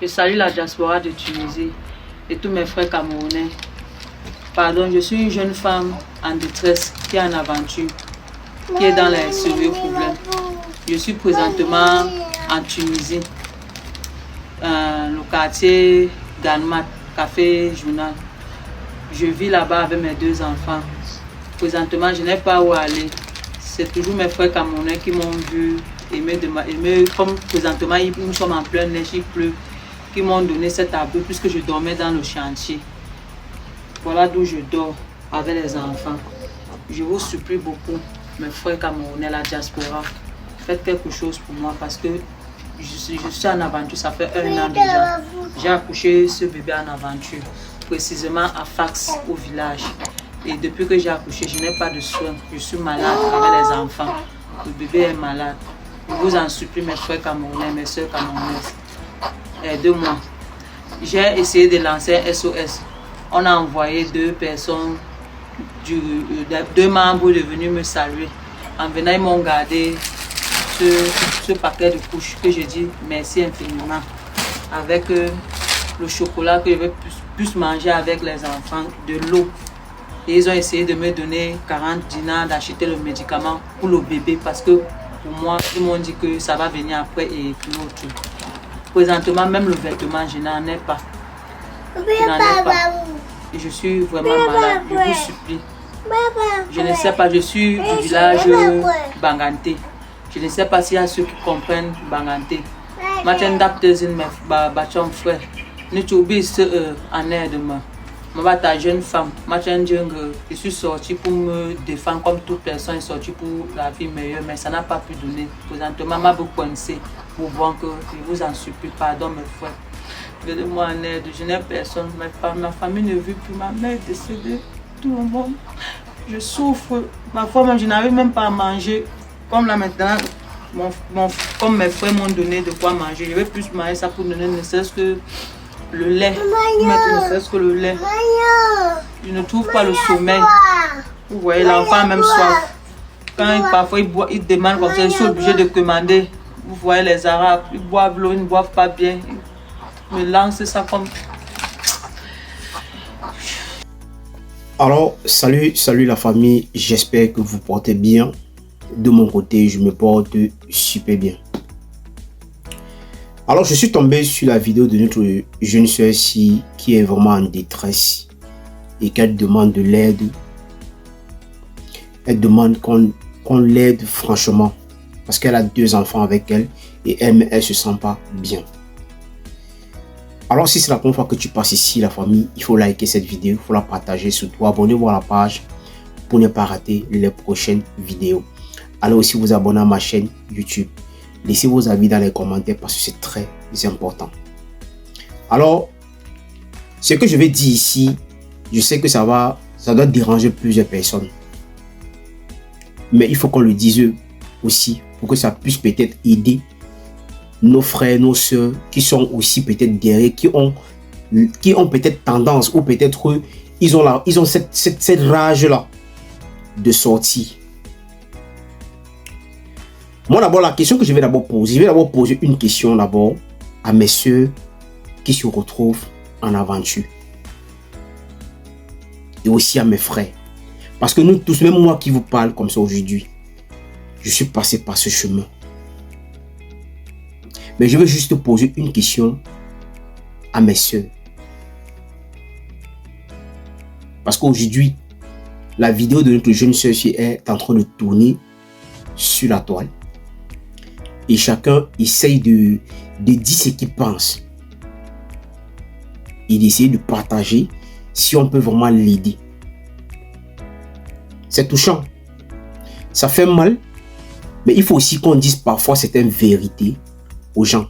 Je salue la diaspora de Tunisie et tous mes frères camerounais. Pardon, je suis une jeune femme en détresse qui est en aventure, qui est dans les sérieux problèmes. Je suis présentement en Tunisie, le quartier Ganmat, Café Journal. Je vis là-bas avec mes 2 enfants. Présentement, je n'ai pas où aller. C'est toujours mes frères camerounais qui m'ont vu aimer, comme présentement nous sommes en plein neige, il pleut, qui m'ont donné cet abri puisque je dormais dans le chantier. Voilà d'où je dors avec les enfants. Je vous supplie beaucoup, mes frères camerounais, la diaspora, faites quelque chose pour moi parce que je suis en aventure, ça fait 1 an déjà. J'ai accouché ce bébé en aventure, précisément à Fax, au village. Et depuis que j'ai accouché, je n'ai pas de soins. Je suis malade avec les enfants. Le bébé est malade. Je vous en supplie, mes frères camerounais, mes soeurs camerounaises. Aidez-moi. J'ai essayé de lancer un SOS. On a envoyé 2 personnes, 2 membres de venir me saluer. En venant, ils m'ont gardé ce paquet de couches que je dis merci infiniment. Avec le chocolat que je vais plus manger avec les enfants, de l'eau. Et ils ont essayé de me donner 40 dinars d'acheter le médicament pour le bébé parce que pour moi, ils m'ont dit que ça va venir après et puis l'autre. Présentement, même le vêtement, je n'en ai pas. Je n'en ai pas. Et je suis vraiment malade, je vous supplie. Je ne sais pas, je suis du village Banganté. Je ne sais pas s'il y a ceux qui comprennent Banganté. Maintenant, mes frère, ne t'oublie en aide-moi. Ta jeune femme, je suis sortie pour me défendre comme toute personne est sortie pour la vie meilleure, mais ça n'a pas pu donner. Présentement, ma beaucoup coincée pour voir que je vous en supplie, pardon mes frères. Aidez-moi en aide, je n'ai personne, ma famille ne vit plus, ma mère est décédée, tout le monde. Je souffre, ma foi même, je n'arrive même pas à manger. Comme là maintenant, comme mes frères m'ont donné de quoi manger, je vais plus manger ça pour donner ne serait-ce que le lait, mettre ne serait-ce que le lait. Je ne trouve pas le sommeil. Vous voyez, l'enfant a même soif. Quand parfois il demande comme ça, je suis obligé de commander. Vous voyez les Arabes, ils boivent l'eau, ils ne boivent pas bien. Ils me lancent ça comme... Alors, salut la famille, j'espère que vous portez bien. De mon côté, je me porte super bien. Alors, je suis tombé sur la vidéo de notre jeune soeur ici qui est vraiment en détresse et qu'elle demande de l'aide. Elle demande qu'on l'aide franchement parce qu'elle a 2 enfants avec elle et elle ne se sent pas bien. Alors, si c'est la première fois que tu passes ici, la famille, il faut liker cette vidéo, il faut la partager, surtout abonnez-vous à la page pour ne pas rater les prochaines vidéos. Allez aussi vous abonner à ma chaîne YouTube. Laissez vos avis dans les commentaires parce que c'est très important. Alors, ce que je vais dire ici, je sais que ça doit déranger plusieurs personnes. Mais il faut qu'on le dise aussi pour que ça puisse peut-être aider nos frères, nos soeurs qui sont aussi peut-être derrière, qui ont peut-être tendance ou peut-être ils ont cette rage-là de sortir. Moi d'abord, la question que je vais d'abord poser, une question d'abord à mes soeurs qui se retrouvent en aventure. Et aussi à mes frères. Parce que nous tous, même moi qui vous parle comme ça aujourd'hui, je suis passé par ce chemin. Mais je veux juste poser une question à mes soeurs. Parce qu'aujourd'hui, la vidéo de notre jeune soeur est en train de tourner sur la toile. Et chacun essaye de dire ce qu'il pense. Et d'essayer de partager si on peut vraiment l'aider. C'est touchant. Ça fait mal. Mais il faut aussi qu'on dise parfois certaines vérités aux gens.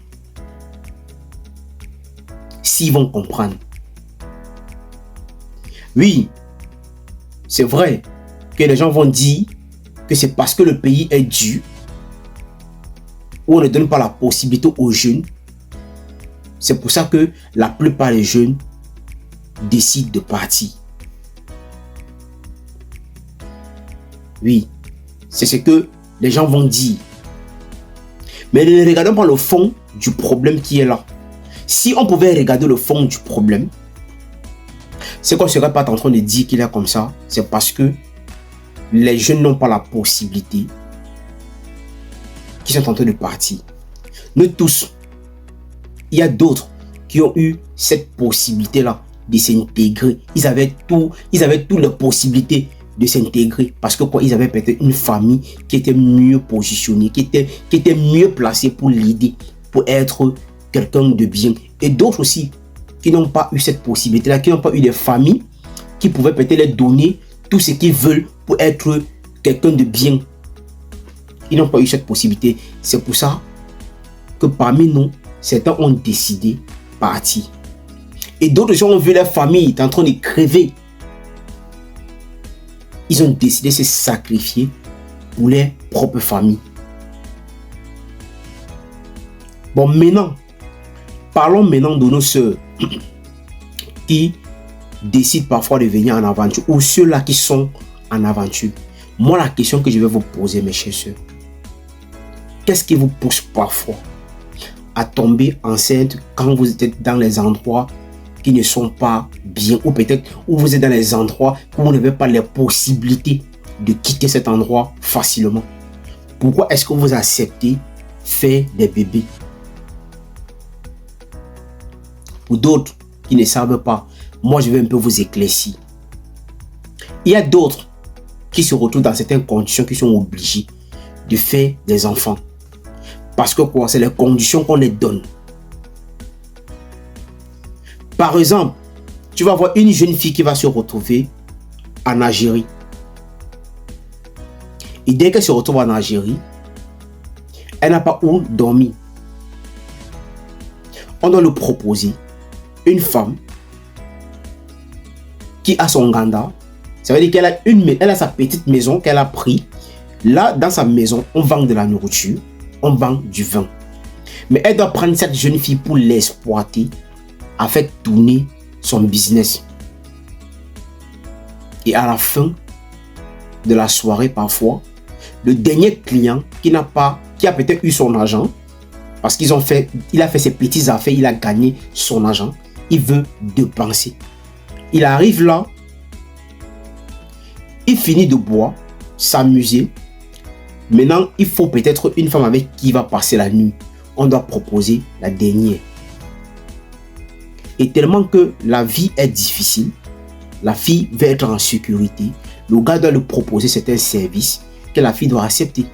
S'ils vont comprendre. Oui, c'est vrai que les gens vont dire que c'est parce que le pays est dur où on ne donne pas la possibilité aux jeunes. C'est pour ça que la plupart des jeunes décident de partir. Oui, c'est ce que les gens vont dire. Mais ne regardons pas le fond du problème qui est là. Si on pouvait regarder le fond du problème, c'est qu'on ne serait pas en train de dire qu'il est comme ça. C'est parce que les jeunes n'ont pas la possibilité qui sont en train de partir. Nous tous, il y a d'autres qui ont eu cette possibilité-là de s'intégrer. Ils avaient toutes les possibilités de s'intégrer parce que quoi, ils avaient peut-être une famille qui était mieux positionnée, qui était mieux placée pour l'aider, pour être quelqu'un de bien. Et d'autres aussi qui n'ont pas eu cette possibilité-là, qui n'ont pas eu des familles qui pouvaient peut-être leur donner tout ce qu'ils veulent pour être quelqu'un de bien. Ils n'ont pas eu cette possibilité. C'est pour ça que parmi nous, certains ont décidé de partir. Et d'autres gens ont vu leur famille est en train de crever. Ils ont décidé de se sacrifier pour leur propre famille. Bon, maintenant, parlons maintenant de nos sœurs qui décident parfois de venir en aventure ou ceux-là qui sont en aventure. Moi, la question que je vais vous poser, mes chers sœurs, qu'est-ce qui vous pousse parfois à tomber enceinte quand vous êtes dans les endroits qui ne sont pas bien, ou peut-être où vous êtes dans les endroits où vous n'avez pas les possibilités de quitter cet endroit facilement? Pourquoi est-ce que vous acceptez faire des bébés? Pour d'autres qui ne savent pas, moi je vais un peu vous éclaircir. Il y a d'autres qui se retrouvent dans certaines conditions qui sont obligés de faire des enfants. Parce que quoi? C'est les conditions qu'on les donne. Par exemple, tu vas voir une jeune fille qui va se retrouver en Algérie. Et dès qu'elle se retrouve en Algérie, elle n'a pas où dormir. On doit lui proposer une femme qui a son ganda. Ça veut dire qu'elle a sa petite maison qu'elle a pris. Là, dans sa maison, on vend de la nourriture, on vend du vin. Mais elle doit prendre cette jeune fille pour l'exploiter, à faire tourner son business. Et à la fin de la soirée, parfois, le dernier client qui a peut-être eu son argent, parce qu'il a fait ses petits affaires, il a gagné son argent, il veut dépenser. Il arrive là, il finit de boire, s'amuser. Maintenant, il faut peut-être une femme avec qui il va passer la nuit. On doit proposer la dernière. Et tellement que la vie est difficile, la fille veut être en sécurité, le gars doit lui proposer certains services que la fille doit accepter.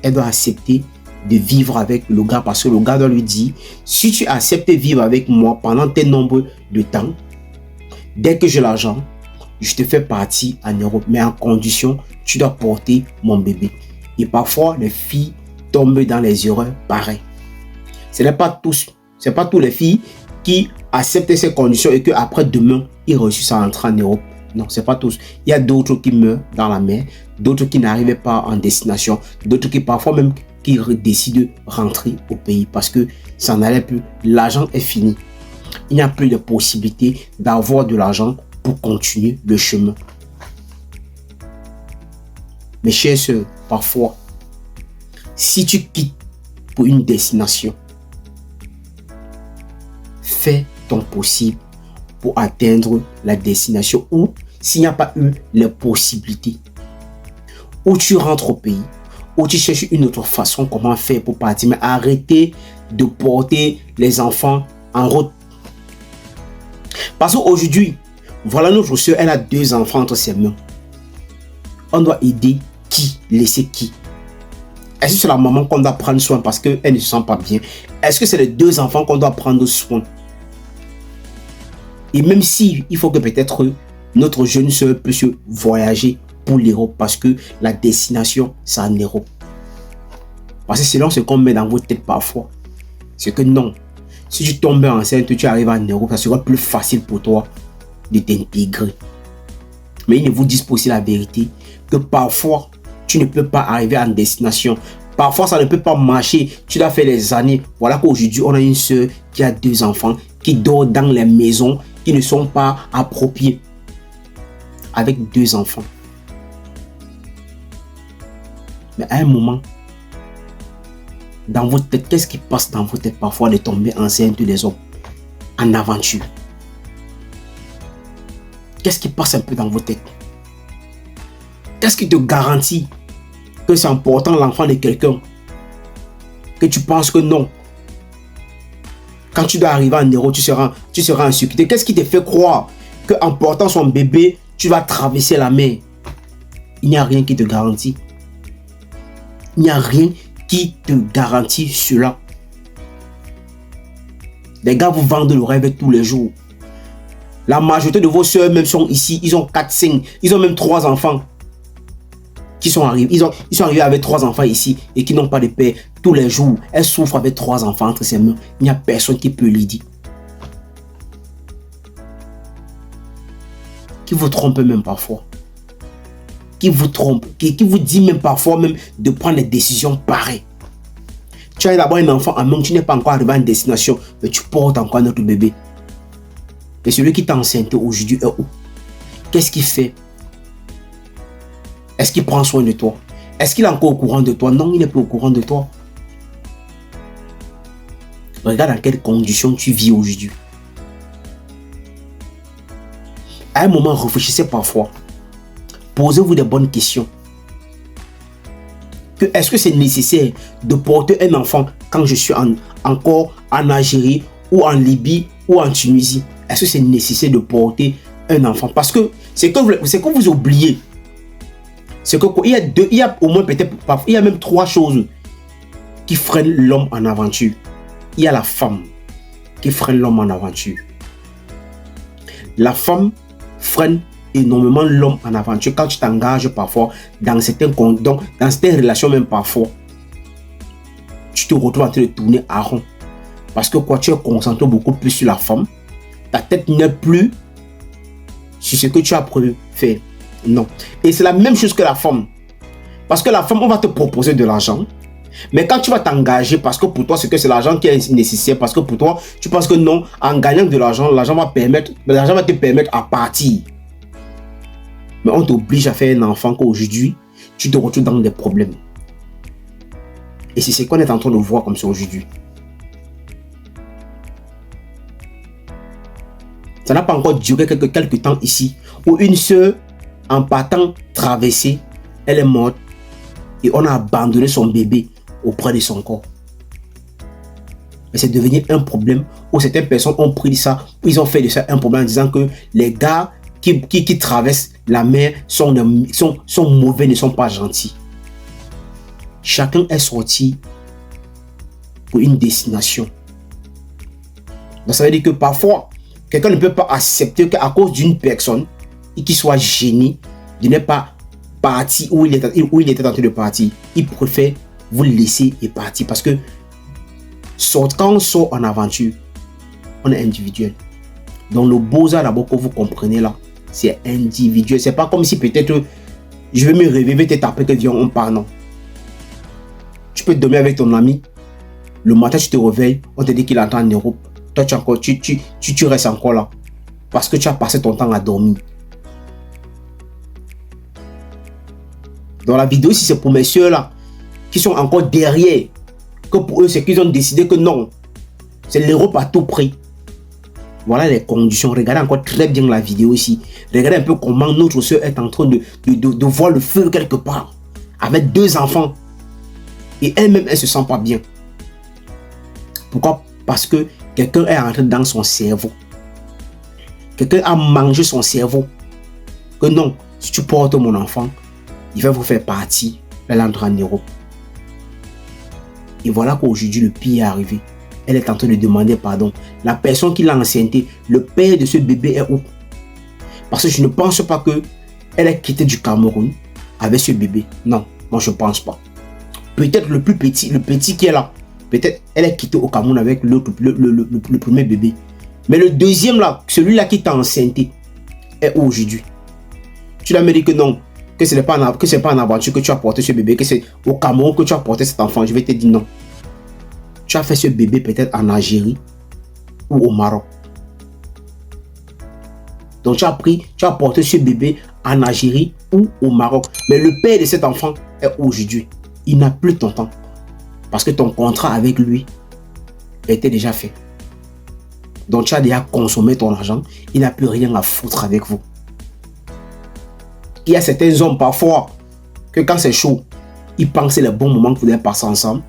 Elle doit accepter de vivre avec le gars parce que le gars doit lui dire, si tu acceptes de vivre avec moi pendant tel nombre de temps, dès que j'ai l'argent, je te fais partir en Europe, mais en condition, tu dois porter mon bébé. Et parfois, les filles tombent dans les erreurs pareilles. Ce n'est pas tous. Ce n'est pas toutes les filles qui acceptent ces conditions et qu'après demain, ils réussissent à entrer en Europe. Non, ce n'est pas tous. Il y a d'autres qui meurent dans la mer, d'autres qui n'arrivent pas en destination, d'autres qui parfois même qui décident de rentrer au pays parce que ça n'allait plus. L'argent est fini. Il n'y a plus de possibilité d'avoir de l'argent pour continuer le chemin. Mes chers sœurs, parfois, si tu quittes pour une destination, fais ton possible pour atteindre la destination ou s'il n'y a pas eu les possibilités, ou tu rentres au pays, ou tu cherches une autre façon comment faire pour partir, mais arrêtez de porter les enfants en route. Parce qu'aujourd'hui, voilà notre soeur, elle a 2 enfants entre ses mains. On doit aider qui, laisser qui? Est-ce que c'est la maman qu'on doit prendre soin parce qu'elle ne se sent pas bien? Est-ce que c'est les 2 enfants qu'on doit prendre soin? Et même si il faut que peut-être notre jeune soeur puisse voyager pour l'Europe parce que la destination, c'est en Europe. Parce que selon ce qu'on met dans votre tête parfois, c'est que non. Si tu tombes enceinte, tu arrives en Europe, ça sera plus facile pour toi de t'intégrer. Mais ils ne vous disent pas aussi la vérité que parfois, tu ne peux pas arriver en destination. Parfois, ça ne peut pas marcher. Tu dois faire des années. Voilà qu'aujourd'hui, on a une soeur qui a 2 enfants, qui dort dans les maisons qui ne sont pas appropriées. Avec 2 enfants. Mais à un moment, dans votre tête? Qu'est-ce qui passe dans votre tête parfois de tomber enceinte des hommes en aventure? Qu'est-ce qui passe un peu dans votre tête? Qu'est-ce qui te garantit que c'est important l'enfant de quelqu'un? Que tu penses que non. Quand tu dois arriver en héros, tu seras en sécurité. Qu'est-ce qui te fait croire que en portant son bébé, tu vas traverser la mer? Il n'y a rien qui te garantit. Il n'y a rien qui te garantit cela. Les gars vous vendent le rêve tous les jours. La majorité de vos soeurs même sont ici. Ils ont 4, 5, ils ont même 3 enfants. Qui sont arrivés. Ils sont arrivés avec 3 enfants ici et qui n'ont pas de père. Tous les jours, elles souffrent avec 3 enfants entre ses mains. Il n'y a personne qui peut lui dire. Qui vous trompe même parfois. Qui vous trompe. Qui vous dit même parfois même de prendre des décisions pareilles. Tu as d'abord un enfant en main, tu n'es pas encore arrivé à une destination, mais tu portes encore notre bébé. Et celui qui t'a enceinte aujourd'hui est où? Qu'est-ce qu'il fait? Est-ce qu'il prend soin de toi? Est-ce qu'il est encore au courant de toi? Non, il n'est plus au courant de toi. Regarde dans quelles conditions tu vis aujourd'hui. À un moment, réfléchissez parfois. Posez-vous des bonnes questions. Est-ce que c'est nécessaire de porter un enfant quand je suis encore en Algérie ou en Libye ou en Tunisie? Est-ce que c'est nécessaire de porter un enfant? Parce que c'est que vous oubliez. C'est qu'il y a au moins peut-être, il y a même 3 choses qui freinent l'homme en aventure. Il y a la femme qui freine l'homme en aventure. La femme freine énormément l'homme en aventure quand tu t'engages parfois dans certaines relations même parfois. Tu te retrouves en train de tourner à rond. Parce que quoi, tu es concentré beaucoup plus sur la femme. Ta tête n'est plus sur ce que tu as prévu faire. Non. Et c'est la même chose que la femme. Parce que la femme, on va te proposer de l'argent. Mais quand tu vas t'engager, parce que pour toi, c'est l'argent qui est nécessaire, parce que pour toi, tu penses que non, en gagnant de l'argent, l'argent va te permettre à partir. Mais on t'oblige à faire un enfant qu'aujourd'hui, tu te retrouves dans des problèmes. Et c'est ce qu'on est en train de voir comme ça aujourd'hui. Ça n'a pas encore duré quelques temps ici, où une soeur, en partant traverser, elle est morte et on a abandonné son bébé auprès de son corps. Mais c'est devenu un problème où certaines personnes ont pris ça, où ils ont fait de ça un problème en disant que les gars qui traversent la mer sont mauvais, ne sont pas gentils. Chacun est sorti pour une destination. Donc ça veut dire que parfois, quelqu'un ne peut pas accepter qu'à cause d'une personne, et qu'il soit gêné de ne pas partir où il était en train de partir. Il préfère vous laisser et partir parce que quand on sort en aventure, on est individuel. Donc le beaux-arts d'abord que vous comprenez là, c'est individuel. C'est pas comme si peut-être je vais me réveiller peut-être après que viens on part, non. Tu peux dormir avec ton ami, le matin tu te réveilles, on te dit qu'il entend en Europe. Toi tu restes encore là parce que tu as passé ton temps à dormir. Dans la vidéo ici, c'est pour mes soeurs là qui sont encore derrière, que pour eux c'est qu'ils ont décidé que non, c'est l'Europe à tout prix. Voilà les conditions. Regardez encore très bien la vidéo ici. Regardez un peu comment notre soeur est en train de voir le feu quelque part avec 2 enfants et elle-même elle se sent pas bien. Pourquoi? Parce que quelqu'un est entré dans son cerveau. Quelqu'un a mangé son cerveau. Que non, si tu portes mon enfant, il va vous faire partie. Elle entre en Europe. Et voilà qu'aujourd'hui le pire est arrivé. Elle est en train de demander pardon. La personne qui l'a enceinté, le père de ce bébé est où? Parce que je ne pense pas qu'elle ait quitté du Cameroun avec ce bébé. Non, moi je ne pense pas. Peut-être le plus petit, le petit qui est là. Peut-être elle est quittée au Cameroun avec le premier bébé. Mais le deuxième là, celui-là qui t'a enceinté, est où aujourd'hui? Tu l'as me dit que non. Que ce n'est pas en aventure que tu as porté ce bébé, que c'est au Cameroun que tu as porté cet enfant. Je vais te dire non. Tu as fait ce bébé peut-être en Algérie ou au Maroc. Donc tu as porté ce bébé en Algérie ou au Maroc. Mais le père de cet enfant est aujourd'hui. Il n'a plus ton temps. Parce que ton contrat avec lui était déjà fait. Donc tu as déjà consommé ton argent. Il n'a plus rien à foutre avec vous. Il y a certains hommes parfois que quand c'est chaud, ils pensent que c'est le bon moment que vous devez passer ensemble.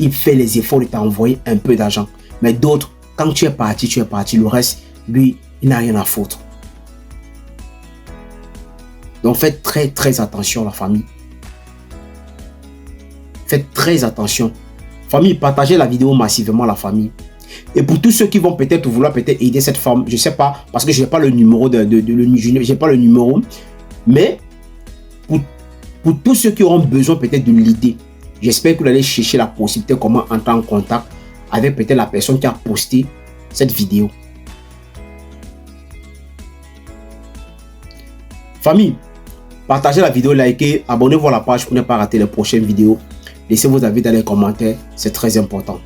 Il fait les efforts de t'envoyer un peu d'argent. Mais d'autres, quand tu es parti, tu es parti. Le reste, lui, il n'a rien à foutre. Donc faites très attention la famille. Faites très attention. Famille, partagez la vidéo massivement la famille. Et pour tous ceux qui vont peut-être vouloir aider cette femme, je ne sais pas, parce que je n'ai pas le numéro j'ai pas le numéro, mais pour tous ceux qui auront besoin peut-être de l'idée, j'espère que vous allez chercher la possibilité comment entrer en contact avec peut-être la personne qui a posté cette vidéo. Famille, partagez la vidéo, likez, abonnez-vous à la page pour ne pas rater les prochaines vidéos. Laissez vos avis dans les commentaires, c'est très important.